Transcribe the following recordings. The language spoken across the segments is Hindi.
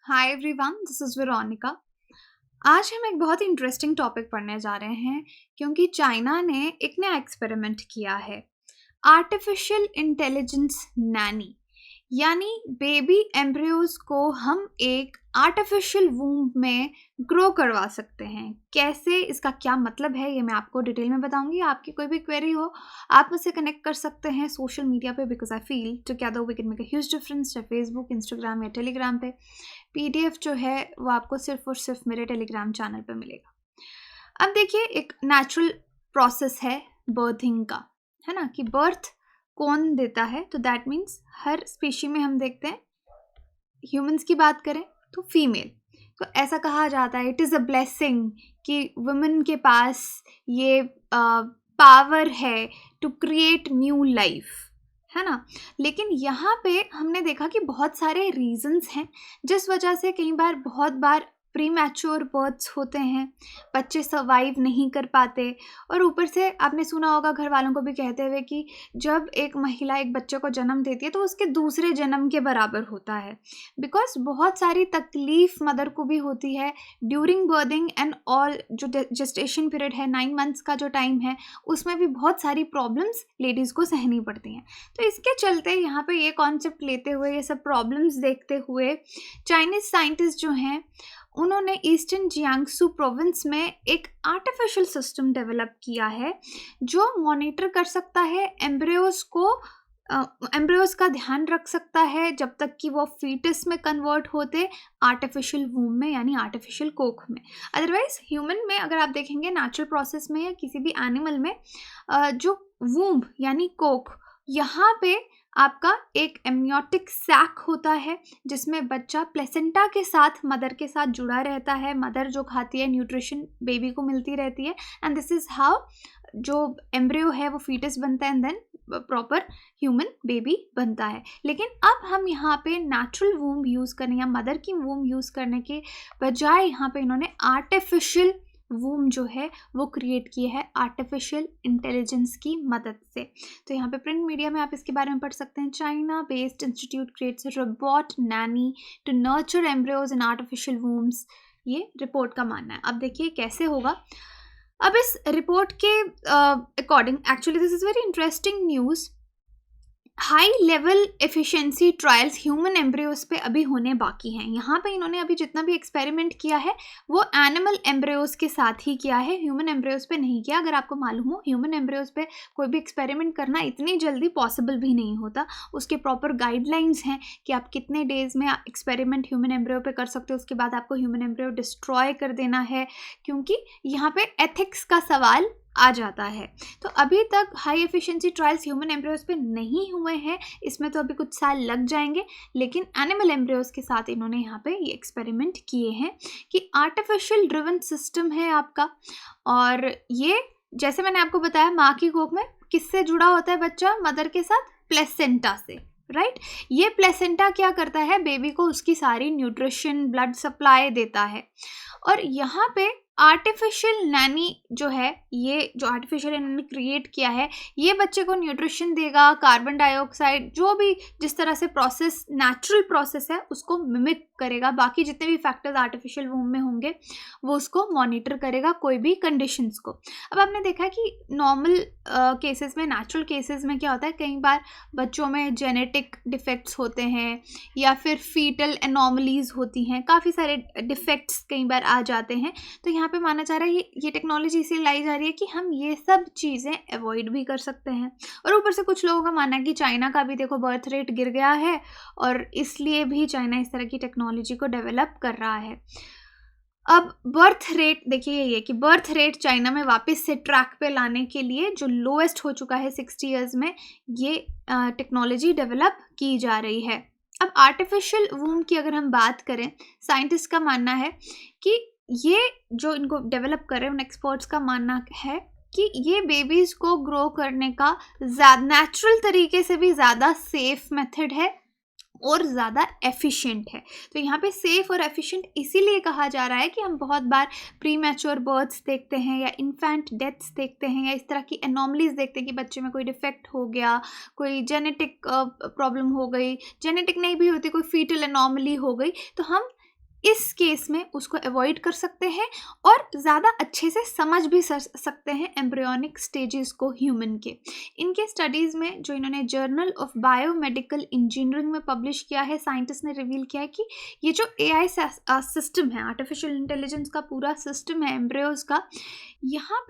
Hi everyone, this is Veronica. आज हम एक बहुत ही इंटरेस्टिंग टॉपिक पढ़ने जा रहे हैं क्योंकि चाइना ने एक नया एक्सपेरिमेंट किया है। आर्टिफिशियल इंटेलिजेंस नैनी, यानी बेबी एम्ब्रियोज को हम एक आर्टिफिशियल वूम्ब में ग्रो करवा सकते हैं। कैसे, इसका क्या मतलब है, ये मैं आपको डिटेल में बताऊंगी। आपकी कोई भी क्वेरी हो, आप मुझसे कनेक्ट कर सकते हैं सोशल मीडिया पे, because I feel together we can make a huge difference. चाहे फेसबुक, इंस्टाग्राम या टेलीग्राम पे। पीडीएफ जो है वो आपको सिर्फ और सिर्फ मेरे टेलीग्राम चैनल पे मिलेगा। अब देखिए, एक नेचुरल प्रोसेस है बर्थिंग का, है ना, कि बर्थ कौन देता है। तो दैट मीन्स हर स्पीशी में हम देखते हैं, ह्यूमंस की बात करें तो फीमेल। तो ऐसा कहा जाता है, इट इज़ अ ब्लेसिंग कि वुमेन के पास ये पावर है टू क्रिएट न्यू लाइफ, है ना। लेकिन यहाँ पे हमने देखा कि बहुत सारे रीजंस हैं जिस वजह से कई बार, बहुत बार प्री मैच्योर बर्थ्स होते हैं, बच्चे सर्वाइव नहीं कर पाते। और ऊपर से आपने सुना होगा घर वालों को भी कहते हुए कि जब एक महिला एक बच्चे को जन्म देती है तो उसके दूसरे जन्म के बराबर होता है, बिकॉज बहुत सारी तकलीफ मदर को भी होती है ड्यूरिंग बर्थिंग एंड ऑल। जो जेस्टेशन पीरियड है, 9 मंथ्स का जो टाइम है, उसमें भी बहुत सारी प्रॉब्लम्स लेडीज़ को सहनी पड़ती हैं। तो इसके चलते यहाँ पे ये कॉन्सेप्ट लेते हुए, ये सब प्रॉब्लम्स देखते हुए, चाइनीज साइंटिस्ट जो हैं उन्होंने ईस्टर्न जियांगसू प्रोविंस में एक आर्टिफिशियल सिस्टम डेवलप किया है जो मॉनिटर कर सकता है एम्ब्रियोज को, एम्ब्रियोज का ध्यान रख सकता है जब तक कि वो फीटस में कन्वर्ट होते आर्टिफिशियल वूम में, यानी आर्टिफिशियल कोख में। अदरवाइज ह्यूमन में अगर आप देखेंगे, नेचुरल प्रोसेस में या किसी भी एनिमल में, जो वूम्ब यानी कोख, यहाँ पे आपका एक एमनियोटिक सैक होता है जिसमें बच्चा प्लेसेंटा के साथ, मदर के साथ जुड़ा रहता है। मदर जो खाती है, न्यूट्रिशन बेबी को मिलती रहती है, एंड दिस इज़ हाउ जो एम्ब्रियो है वो फीटस बनता है and then proper human baby बनता है। लेकिन अब हम यहाँ पे नेचुरल वूम्ब यूज़ करने या मदर की वूम्ब यूज़ करने के बजाय यहाँ पे इन्होंने आर्टिफिशियल वूम जो है वो क्रिएट की है आर्टिफिशियल इंटेलिजेंस की मदद से। तो यहाँ पे प्रिंट मीडिया में आप इसके बारे में पढ़ सकते हैं। China based institute creates robot nanny to nurture embryos in artificial wombs, ये रिपोर्ट का मानना है। अब देखिए कैसे होगा। अब इस रिपोर्ट के according, actually this is very interesting news, high level efficiency trials human embryos पे अभी होने बाकी हैं। यहाँ पे इन्होंने अभी जितना भी एक्सपेरिमेंट किया है वो एनिमल एम्ब्रियोज के साथ ही किया है, ह्यूमन एम्ब्रियोज पे नहीं किया। अगर आपको मालूम हो, ह्यूमन एम्ब्रियोज पे कोई भी एक्सपेरिमेंट करना इतनी जल्दी पॉसिबल भी नहीं होता। उसके प्रॉपर गाइडलाइंस हैं कि आप कितने डेज में एक्सपेरिमेंट ह्यूमन एम्ब्रियो पे कर सकते हो, उसके बाद आपको ह्यूमन एम्ब्रियो डिस्ट्रॉय कर देना है, क्योंकि यहाँ पे एथिक्स का सवाल आ जाता है। तो अभी तक high efficiency trials human embryos पे नहीं हुए हैं, इसमें तो अभी कुछ साल लग जाएंगे। लेकिन एनिमल एम्ब्रियोज के साथ इन्होंने यहाँ पे ये एक्सपेरिमेंट किए हैं कि आर्टिफिशियल ड्रिवन सिस्टम है आपका, और ये जैसे मैंने आपको बताया, माँ की कोख में किससे जुड़ा होता है बच्चा मदर के साथ? प्लेसेंटा से, राइट। ये प्लेसेंटा क्या करता है? बेबी को उसकी सारी न्यूट्रिशन, ब्लड सप्लाई देता है। और यहाँ पे आर्टिफिशियल नैनी जो है, ये जो आर्टिफिशियल इन्होंने क्रिएट किया है, ये बच्चे को न्यूट्रिशन देगा, कार्बन डाइऑक्साइड, जो भी जिस तरह से प्रोसेस, नेचुरल प्रोसेस है, उसको मिमिक करेगा। बाकी जितने भी फैक्टर्स आर्टिफिशियल वूम में होंगे वो उसको मॉनिटर करेगा, कोई भी कंडीशंस को। अब आपने देखा कि नॉर्मल केसेस में, नेचुरल केसेस में क्या होता है, कई बार बच्चों में जेनेटिक डिफेक्ट्स होते हैं या फिर फीटल एनॉमलीज होती हैं, काफ़ी सारे डिफेक्ट्स कई बार आ जाते हैं। तो यहाँ पे माना जा रहा है ये टेक्नोलॉजी इसलिए लाई जा रही है कि हम ये सब चीज़ें अवॉइड भी कर सकते हैं। और ऊपर से कुछ लोगों का मानना है कि चाइना का भी देखो बर्थ रेट गिर गया है और इसलिए भी चाइना इस तरह की टेक्नोलॉजी को डेवलप कर रहा है। अब बर्थ रेट देखिए, ये कि बर्थ रेट चाइना में वापस से ट्रैक पे लाने के लिए जो लोएस्ट हो चुका है 60 ईयर्स में, ये टेक्नोलॉजी डेवलप की जा रही है। अब आर्टिफिशियल वूम की अगर हम बात करें, साइंटिस्ट का मानना है कि ये जो इनको डेवलप कर रहे हैं, उन एक्सपर्ट्स का मानना है कि ये बेबीज़ को ग्रो करने का नेचुरल तरीके से भी ज़्यादा सेफ मेथड है और ज़्यादा एफिशिएंट है। तो यहाँ पे सेफ़ और एफिशिएंट इसीलिए कहा जा रहा है कि हम बहुत बार प्री मैच्योर बर्थ्स देखते हैं या इन्फेंट डेथ्स देखते हैं या इस तरह की एनॉमलीज देखते हैं कि बच्चे में कोई डिफेक्ट हो गया, कोई जेनेटिक प्रॉब्लम हो गई, जेनेटिक नहीं भी होती, कोई फीटल एनॉमली हो गई, तो हम इस केस में उसको अवॉइड कर सकते हैं और ज़्यादा अच्छे से समझ भी सकते हैं एम्ब्रियोनिक स्टेजेस को ह्यूमन के। इनके स्टडीज़ में जो इन्होंने जर्नल ऑफ बायोमेडिकल इंजीनियरिंग में पब्लिश किया है, साइंटिस्ट ने रिवील किया है कि ये जो AI सिस्टम है, आर्टिफिशियल इंटेलिजेंस का पूरा सिस्टम है एम्ब्रियोज का, यहाँ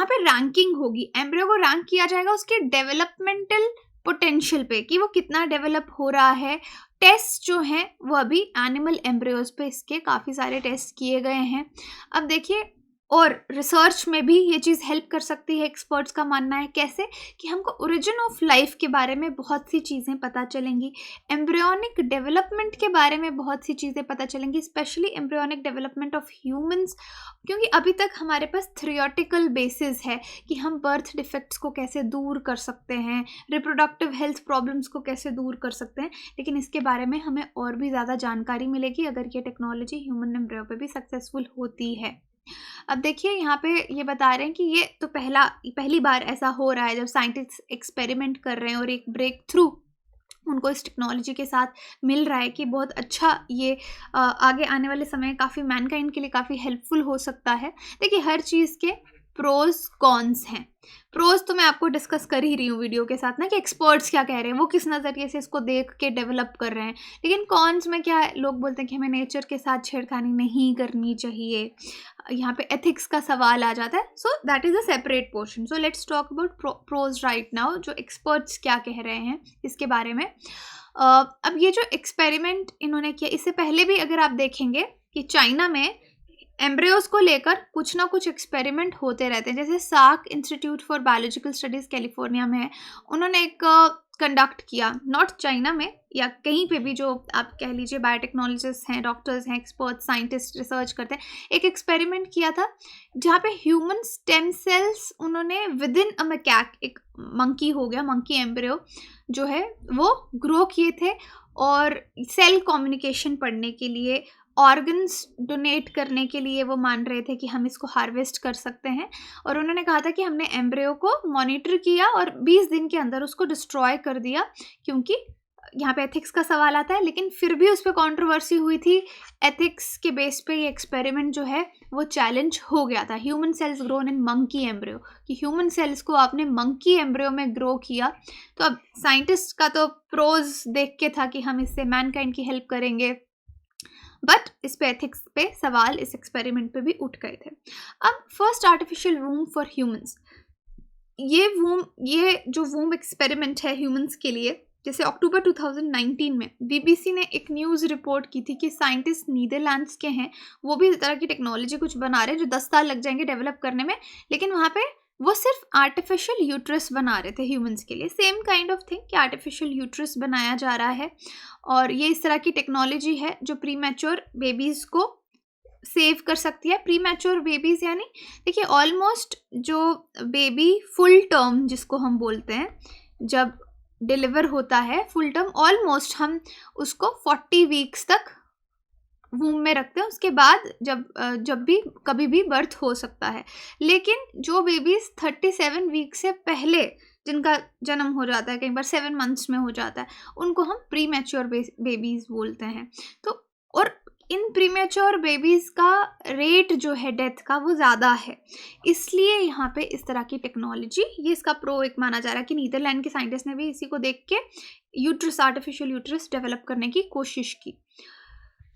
पे रैंकिंग होगी। एम्ब्रियो को रैंक किया जाएगा उसके डेवलपमेंटल पोटेंशियल पे कि वो कितना डेवलप हो रहा है। टेस्ट जो हैं वो अभी एनिमल एम्ब्रियोज पे इसके काफ़ी सारे टेस्ट किए गए हैं। अब देखिए, और रिसर्च में भी ये चीज़ हेल्प कर सकती है। एक्सपर्ट्स का मानना है कैसे कि हमको ओरिजिन ऑफ लाइफ के बारे में बहुत सी चीज़ें पता चलेंगी, एम्ब्रियोनिक डेवलपमेंट के बारे में बहुत सी चीज़ें पता चलेंगी, specially embryonic development of humans, क्योंकि अभी तक हमारे पास थ्योरेटिकल बेसिस है कि हम बर्थ डिफेक्ट्स को कैसे दूर कर सकते हैं, रिप्रोडक्टिव हेल्थ प्रॉब्लम्स को कैसे दूर कर सकते हैं, लेकिन इसके बारे में हमें और भी ज़्यादा जानकारी मिलेगी अगर ये टेक्नोलॉजी ह्यूमन एम्ब्रियो पे भी सक्सेसफुल होती है। अब देखिए, यहाँ पे ये बता रहे हैं कि ये तो पहली बार ऐसा हो रहा है जब साइंटिस्ट एक्सपेरिमेंट कर रहे हैं और एक ब्रेक थ्रू उनको इस टेक्नोलॉजी के साथ मिल रहा है कि बहुत अच्छा ये आगे आने वाले समय काफ़ी मैनकाइंड के लिए काफ़ी हेल्पफुल हो सकता है। देखिए, हर चीज़ के प्रोज कॉन्स हैं। प्रोज तो मैं आपको डिस्कस कर ही रही हूँ वीडियो के साथ ना, कि एक्सपर्ट्स क्या कह रहे हैं, वो किस नज़रिए से इसको देख के डेवलप कर रहे हैं। लेकिन कॉन्स में क्या है, लोग बोलते हैं कि हमें नेचर के साथ छेड़खानी नहीं करनी चाहिए, यहाँ पे एथिक्स का सवाल आ जाता है। So that is a separate portion. So let's talk about pros right now, जो एक्सपर्ट्स क्या कह रहे हैं इसके बारे में। अब ये जो एक्सपेरिमेंट इन्होंने किया, इससे पहले भी अगर आप देखेंगे कि चाइना में एम्ब्रियोज को लेकर कुछ ना कुछ एक्सपेरिमेंट होते रहते हैं। जैसे Salk institute for biological studies California में है, उन्होंने एक कंडक्ट किया, नॉट चाइना में या कहीं पे भी जो आप कह लीजिए बायोटेक्नोलॉजिस्ट हैं, डॉक्टर्स हैं, एक्सपर्ट साइंटिस्ट रिसर्च करते हैं, एक एक्सपेरिमेंट किया था जहाँ पे ह्यूमन स्टेम सेल्स उन्होंने विद इन अ मैकैक, एक मंकी हो गया, मंकी एम्ब्रियो जो है वो ग्रो किए थे, और सेल कम्युनिकेशन पढ़ने के लिए, ऑर्गन्स डोनेट करने के लिए वो मान रहे थे कि हम इसको हार्वेस्ट कर सकते हैं। और उन्होंने कहा था कि हमने एम्ब्रियो को मॉनिटर किया और 20 दिन के अंदर उसको डिस्ट्रॉय कर दिया, क्योंकि यहाँ पे एथिक्स का सवाल आता है। लेकिन फिर भी उस पर कॉन्ट्रोवर्सी हुई थी, एथिक्स के बेस पे ये एक्सपेरिमेंट जो है वो चैलेंज हो गया था। Human cells grown in monkey embryo, कि ह्यूमन सेल्स को आपने मंकी एम्ब्रियो में ग्रो किया। तो अब साइंटिस्ट का तो प्रोज देख के था कि हम इससे मैनकाइंड की हेल्प करेंगे, बट इस पे एथिक्स पे सवाल इस एक्सपेरिमेंट पे भी उठ गए थे। अब फर्स्ट आर्टिफिशियल वूम फॉर ह्यूमंस, ये जो वूम एक्सपेरिमेंट है ह्यूमंस के लिए, जैसे अक्टूबर 2019 में बीबीसी ने एक न्यूज़ रिपोर्ट की थी कि साइंटिस्ट नीदरलैंड्स के हैं, वो भी इस तरह की टेक्नोलॉजी कुछ बना रहे हैं जो 10 साल लग जाएंगे डेवलप करने में, लेकिन वहाँ पे वो सिर्फ आर्टिफिशियल यूट्रस बना रहे थे ह्यूमंस के लिए। सेम काइंड ऑफ थिंग कि आर्टिफिशियल यूट्रस बनाया जा रहा है, और ये इस तरह की टेक्नोलॉजी है जो प्री मैच्योर बेबीज़ को सेव कर सकती है। प्री मैच्योर बेबीज़ यानी देखिए, ऑलमोस्ट जो बेबी फुल टर्म जिसको हम बोलते हैं, जब डिलीवर होता है फुल टर्म, ऑलमोस्ट हम उसको 40 वीक्स तक वूम में रखते हैं। उसके बाद जब भी कभी भी बर्थ हो सकता है। लेकिन जो बेबीज़ 37 वीक से पहले जिनका जन्म हो जाता है, कई बार 7 मंथ्स में हो जाता है, उनको हम प्री मैच्योर बेबीज़ बोलते हैं। तो और इन प्रीमेच्योर बेबीज़ का रेट जो है डेथ का वो ज़्यादा है, इसलिए यहाँ पे इस तरह की टेक्नोलॉजी, ये इसका प्रो एक माना जा रहा है कि नीदरलैंड के साइंटिस्ट ने भी इसी को देख के यूट्रस, आर्टिफिशियल यूट्रस डेवलप करने की कोशिश की।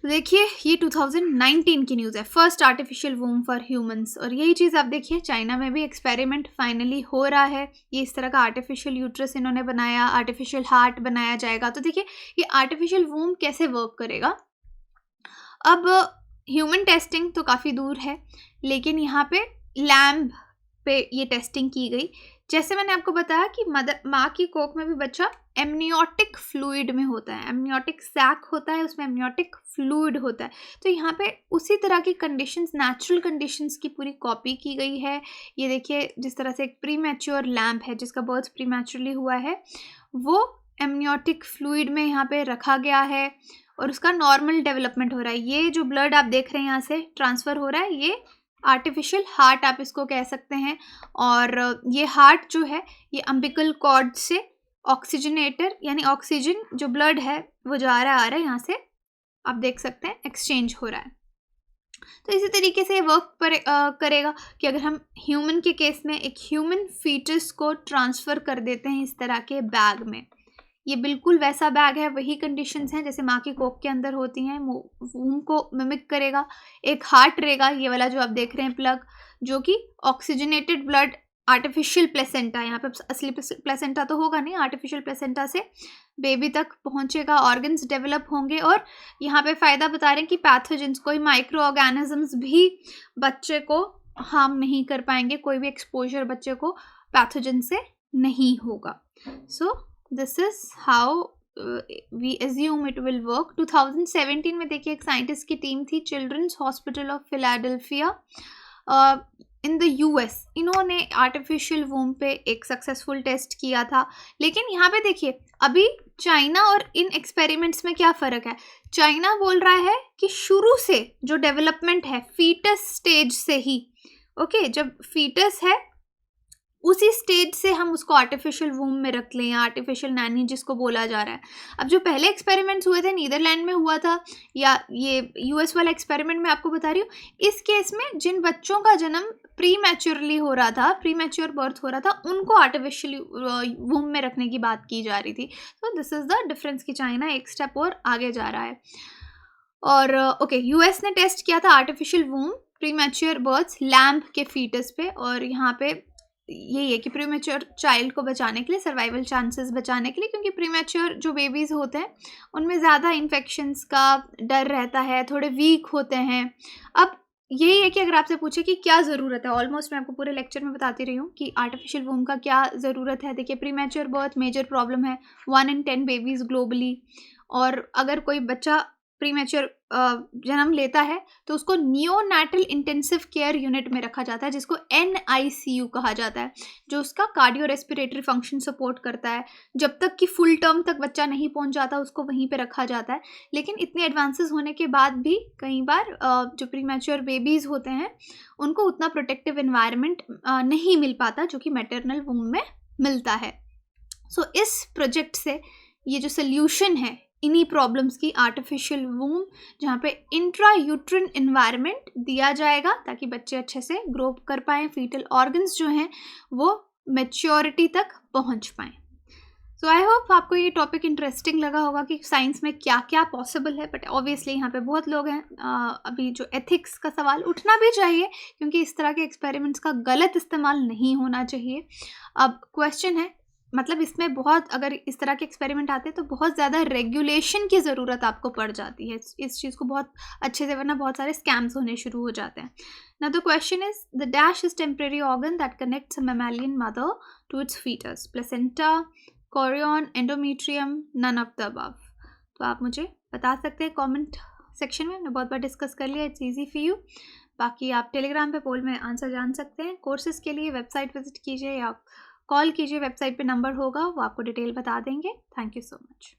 तो देखिए, ये 2019 की न्यूज़ है, फर्स्ट आर्टिफिशियल वूम फॉर ह्यूमंस। और यही चीज़ आप देखिए, चाइना में भी एक्सपेरिमेंट फाइनली हो रहा है। ये इस तरह का आर्टिफिशियल यूट्रस इन्होंने बनाया, आर्टिफिशियल हार्ट बनाया जाएगा। तो देखिए, ये आर्टिफिशियल वूम कैसे वर्क करेगा। अब ह्यूमन टेस्टिंग तो काफ़ी दूर है, लेकिन यहाँ पे लैम्ब पे ये टेस्टिंग की गई। जैसे मैंने आपको बताया कि माँ की कोख में भी बच्चा एमनियोटिक फ्लूइड में होता है, एमनियोटिक सैक होता है, उसमें एमनियोटिक फ्लूइड होता है। तो यहाँ पे उसी तरह की कंडीशंस, नेचुरल कंडीशंस की पूरी कॉपी की गई है। ये देखिए, जिस तरह से एक प्री मैच्योर लैम्ब है जिसका बर्थ प्री मैच्योरली हुआ है, वो एमनियोटिक फ्लूइड में यहाँ पे रखा गया है और उसका नॉर्मल डेवलपमेंट हो रहा है। ये जो ब्लड आप देख रहे हैं यहाँ से ट्रांसफ़र हो रहा है, ये आर्टिफिशियल हार्ट आप इसको कह सकते हैं। और ये हार्ट जो है, ये अम्बिकल कॉर्ड से ऑक्सीजनेटर, यानी ऑक्सीजन जो ब्लड है वो जा रहा आ रहा है यहाँ से आप देख सकते हैं एक्सचेंज हो रहा है। तो इसी तरीके से वर्क करेगा कि अगर हम ह्यूमन के केस में एक ह्यूमन फीटस को ट्रांसफ़र कर देते हैं इस तरह के बैग में, ये बिल्कुल वैसा बैग है, वही कंडीशंस हैं जैसे माँ की कोख के अंदर होती हैं, वूम को मिमिक करेगा। एक हार्ट रहेगा, ये वाला जो आप देख रहे हैं प्लग, जो कि ऑक्सीजनेटेड ब्लड, आर्टिफिशियल प्लेसेंटा, यहाँ पे असली प्लेसेंटा तो होगा नहीं, आर्टिफिशियल प्लेसेंटा से बेबी तक पहुँचेगा, ऑर्गन्स डेवलप होंगे। और यहाँ पे फ़ायदा बता रहे हैं कि पैथोजेंस, कोई माइक्रो ऑर्गेनिजम्स भी बच्चे को हार्म नहीं कर पाएंगे, कोई भी एक्सपोजर बच्चे को पैथोजन से नहीं होगा। So this is how we assume it will work. 2017 में देखिए एक साइंटिस्ट की टीम थी, children's hospital of Philadelphia in the US, इन्होंने आर्टिफिशियल वूम पे एक सक्सेसफुल टेस्ट किया था। लेकिन यहाँ पे देखिए अभी चाइना और इन एक्सपेरिमेंट्स में क्या फ़र्क है। चाइना बोल रहा है कि शुरू से जो डेवलपमेंट है फीटस स्टेज से ही, ओके, जब फीटस है उसी स्टेज से हम उसको आर्टिफिशियल वूम में रख लें, या आर्टिफिशियल नैनी जिसको बोला जा रहा है। अब जो पहले एक्सपेरिमेंट्स हुए थे, नीदरलैंड में हुआ था, या ये यूएस वाला एक्सपेरिमेंट मैं आपको बता रही हूँ, इस केस में जिन बच्चों का जन्म प्री मैच्योरली हो रहा था, प्री मैच्योर बर्थ हो रहा था, उनको आर्टिफिशियल वूम में रखने की बात की जा रही थी। तो दिस इज़ द डिफरेंस कि चाइना एक स्टेप और आगे जा रहा है। और ओके, यूएस ने टेस्ट किया था artificial womb premature births lamb के फीटस पे, और यहाँ पे यही है कि प्रीमेच्योर चाइल्ड को बचाने के लिए, सर्वाइवल चांसेस बचाने के लिए, क्योंकि प्रीमेच्योर जो बेबीज़ होते हैं उनमें ज़्यादा इन्फेक्शंस का डर रहता है, थोड़े वीक होते हैं। अब यही है कि अगर आपसे पूछे कि क्या ज़रूरत है, ऑलमोस्ट मैं आपको पूरे लेक्चर में बताती रही हूँ कि आर्टिफिशियल वूम का क्या ज़रूरत है। देखिए प्रीमेच्योर बर्थ मेजर प्रॉब्लम है, 1 in 10 बेबीज़ ग्लोबली, और अगर कोई बच्चा प्रीमेच्योर जन्म लेता है तो उसको नियोनैटल इंटेंसिव केयर यूनिट में रखा जाता है, जिसको NICU कहा जाता है, जो उसका कार्डियो रेस्पिरेटरी फंक्शन सपोर्ट करता है। जब तक कि फुल टर्म तक बच्चा नहीं पहुंच जाता उसको वहीं पे रखा जाता है। लेकिन इतने एडवांसेस होने के बाद भी कई बार जो प्रीमेच्योर बेबीज़ होते हैं उनको उतना प्रोटेक्टिव एनवायरनमेंट नहीं मिल पाता जो कि मैटरनल वूम में मिलता है। सो इस प्रोजेक्ट से ये जो सोल्यूशन है इन्हीं प्रॉब्लम्स की, आर्टिफिशियल वूम, जहाँ पे इंट्रा यूट्रिन इन्वायरमेंट दिया जाएगा ताकि बच्चे अच्छे से ग्रो कर पाएँ, फीटल ऑर्गन्स जो हैं वो मैच्योरिटी तक पहुँच पाएँ। सो आई होप आपको ये टॉपिक इंटरेस्टिंग लगा होगा कि साइंस में क्या क्या पॉसिबल है। बट ऑब्वियसली यहाँ पे बहुत लोग हैं, अभी जो एथिक्स का सवाल उठना भी चाहिए, क्योंकि इस तरह के एक्सपेरिमेंट्स का गलत इस्तेमाल नहीं होना चाहिए। अब क्वेश्चन है, मतलब इसमें बहुत, अगर इस तरह के एक्सपेरिमेंट आते हैं तो बहुत ज़्यादा रेगुलेशन की ज़रूरत आपको पड़ जाती है इस चीज़ को बहुत अच्छे से, वरना बहुत सारे स्कैम्स होने शुरू हो जाते हैं ना। The question is, the dash is temporary organ that connects a mammalian mother to its foetus, placenta, chorion, endometrium, none of the above. तो आप मुझे बता सकते हैं कमेंट सेक्शन में, हमने बहुत बार डिस्कस कर लिया, इट्स ईजी फॉर यू। बाकी आप टेलीग्राम पे पोल में आंसर जान सकते हैं। कोर्सेज़ के लिए वेबसाइट विजिट कीजिए या कॉल कीजिए, वेबसाइट पे नंबर होगा, वो आपको डिटेल बता देंगे। Thank you so much.